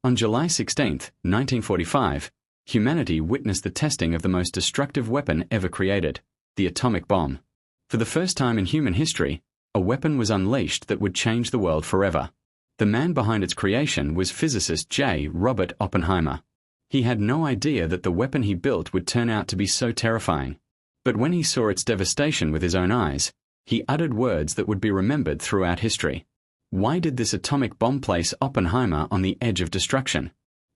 On July 16, 1945, humanity witnessed the testing of the most destructive weapon ever created, the atomic bomb. For the first time in human history, a weapon was unleashed that would change the world forever. The man behind its creation was physicist J. Robert Oppenheimer. He had no idea that the weapon he built would turn out to be so terrifying. But when he saw its devastation with his own eyes, he uttered words that would be remembered throughout history. Why did this atomic bomb place Oppenheimer on the edge of destruction?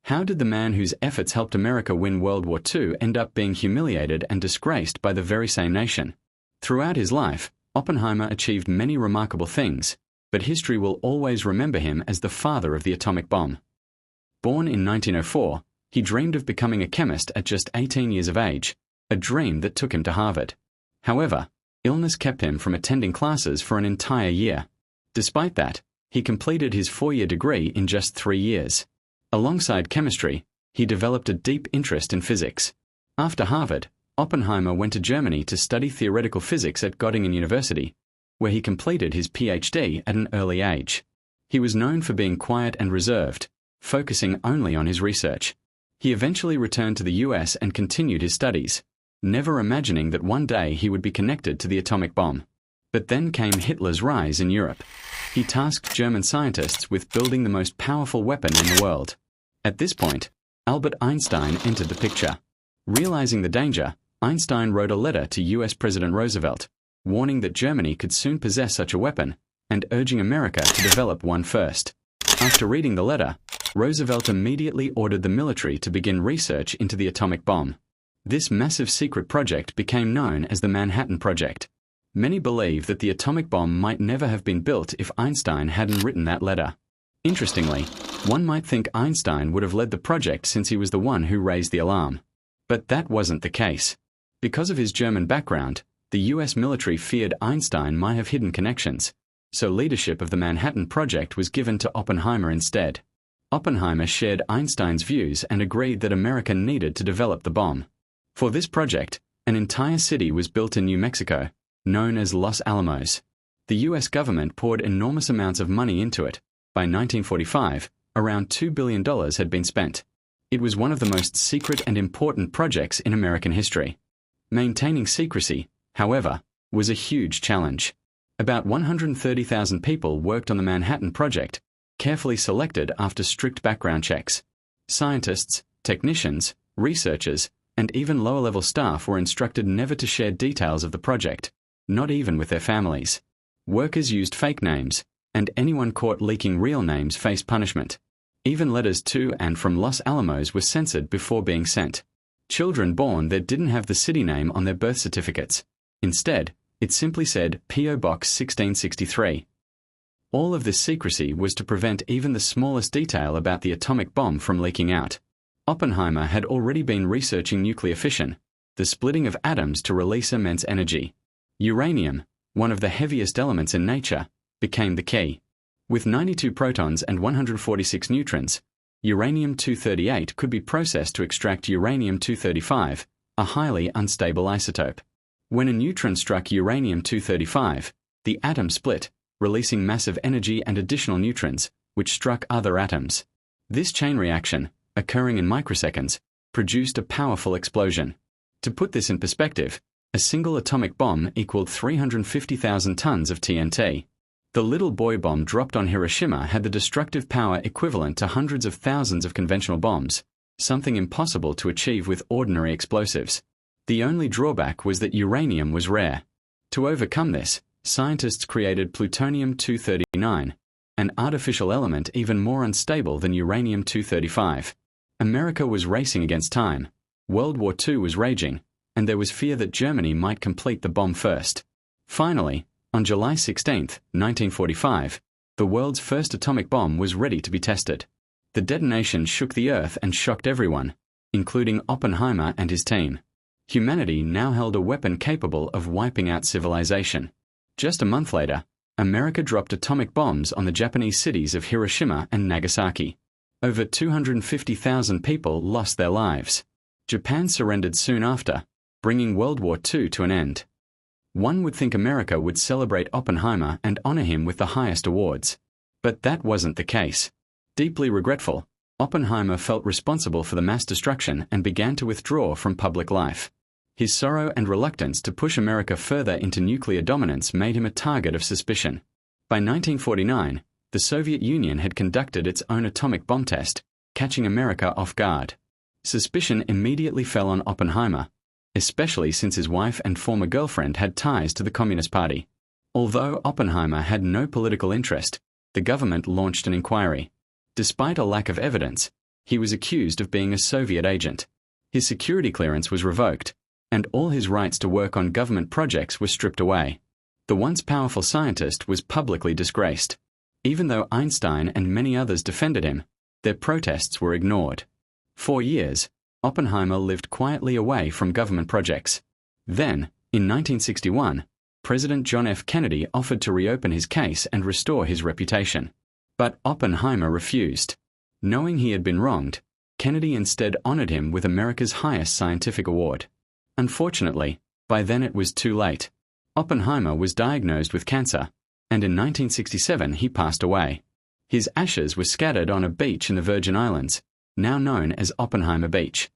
How did the man whose efforts helped America win World War II end up being humiliated and disgraced by the very same nation? Throughout his life, Oppenheimer achieved many remarkable things, but history will always remember him as the father of the atomic bomb. Born in 1904, he dreamed of becoming a chemist at just 18 years of age, a dream that took him to Harvard. However, illness kept him from attending classes for an entire year. Despite that, he completed his 4-year degree in just 3 years. Alongside chemistry, he developed a deep interest in physics. After Harvard, Oppenheimer went to Germany to study theoretical physics at Göttingen University, where he completed his PhD at an early age. He was known for being quiet and reserved, focusing only on his research. He eventually returned to the US and continued his studies, never imagining that one day he would be connected to the atomic bomb. But then came Hitler's rise in Europe. He tasked German scientists with building the most powerful weapon in the world. At this point, Albert Einstein entered the picture. Realizing the danger, Einstein wrote a letter to US President Roosevelt, warning that Germany could soon possess such a weapon, and urging America to develop one first. After reading the letter, Roosevelt immediately ordered the military to begin research into the atomic bomb. This massive secret project became known as the Manhattan Project. Many believe that the atomic bomb might never have been built if Einstein hadn't written that letter. Interestingly, one might think Einstein would have led the project since he was the one who raised the alarm. But that wasn't the case. Because of his German background, the US military feared Einstein might have hidden connections, so leadership of the Manhattan Project was given to Oppenheimer instead. Oppenheimer shared Einstein's views and agreed that America needed to develop the bomb. For this project, an entire city was built in New Mexico, known as Los Alamos. The US government poured enormous amounts of money into it. By 1945, around $2 billion had been spent. It was one of the most secret and important projects in American history. Maintaining secrecy, however, was a huge challenge. About 130,000 people worked on the Manhattan Project, carefully selected after strict background checks. Scientists, technicians, researchers, and even lower-level staff were instructed never to share details of the project, not even with their families. Workers used fake names, and anyone caught leaking real names faced punishment. Even letters to and from Los Alamos were censored before being sent. Children born there didn't have the city name on their birth certificates. Instead, it simply said P.O. Box 1663. All of this secrecy was to prevent even the smallest detail about the atomic bomb from leaking out. Oppenheimer had already been researching nuclear fission, the splitting of atoms to release immense energy. Uranium, one of the heaviest elements in nature, became the key. With 92 protons and 146 neutrons, uranium-238 could be processed to extract uranium-235, a highly unstable isotope. When a neutron struck uranium-235, the atom split, releasing massive energy and additional neutrons, which struck other atoms. This chain reaction, occurring in microseconds, produced a powerful explosion. To put this in perspective, a single atomic bomb equaled 350,000 tons of TNT. The little boy bomb dropped on Hiroshima had the destructive power equivalent to hundreds of thousands of conventional bombs, something impossible to achieve with ordinary explosives. The only drawback was that uranium was rare. To overcome this, scientists created plutonium-239, an artificial element even more unstable than uranium-235. America was racing against time, World War II was raging, and there was fear that Germany might complete the bomb first. Finally, on July 16, 1945, the world's first atomic bomb was ready to be tested. The detonation shook the earth and shocked everyone, including Oppenheimer and his team. Humanity now held a weapon capable of wiping out civilization. Just a month later, America dropped atomic bombs on the Japanese cities of Hiroshima and Nagasaki. Over 250,000 people lost their lives. Japan surrendered soon after, bringing World War II to an end. One would think America would celebrate Oppenheimer and honor him with the highest awards. But that wasn't the case. Deeply regretful, Oppenheimer felt responsible for the mass destruction and began to withdraw from public life. His sorrow and reluctance to push America further into nuclear dominance made him a target of suspicion. By 1949, the Soviet Union had conducted its own atomic bomb test, catching America off guard. Suspicion immediately fell on Oppenheimer, especially since his wife and former girlfriend had ties to the Communist Party. Although Oppenheimer had no political interest, the government launched an inquiry. Despite a lack of evidence, he was accused of being a Soviet agent. His security clearance was revoked, and all his rights to work on government projects were stripped away. The once powerful scientist was publicly disgraced. Even though Einstein and many others defended him, their protests were ignored. 4 years, Oppenheimer lived quietly away from government projects. Then, in 1961, President John F. Kennedy offered to reopen his case and restore his reputation. But Oppenheimer refused. Knowing he had been wronged, Kennedy instead honored him with America's highest scientific award. Unfortunately, by then it was too late. Oppenheimer was diagnosed with cancer, and in 1967 he passed away. His ashes were scattered on a beach in the Virgin Islands, now known as Oppenheimer Beach.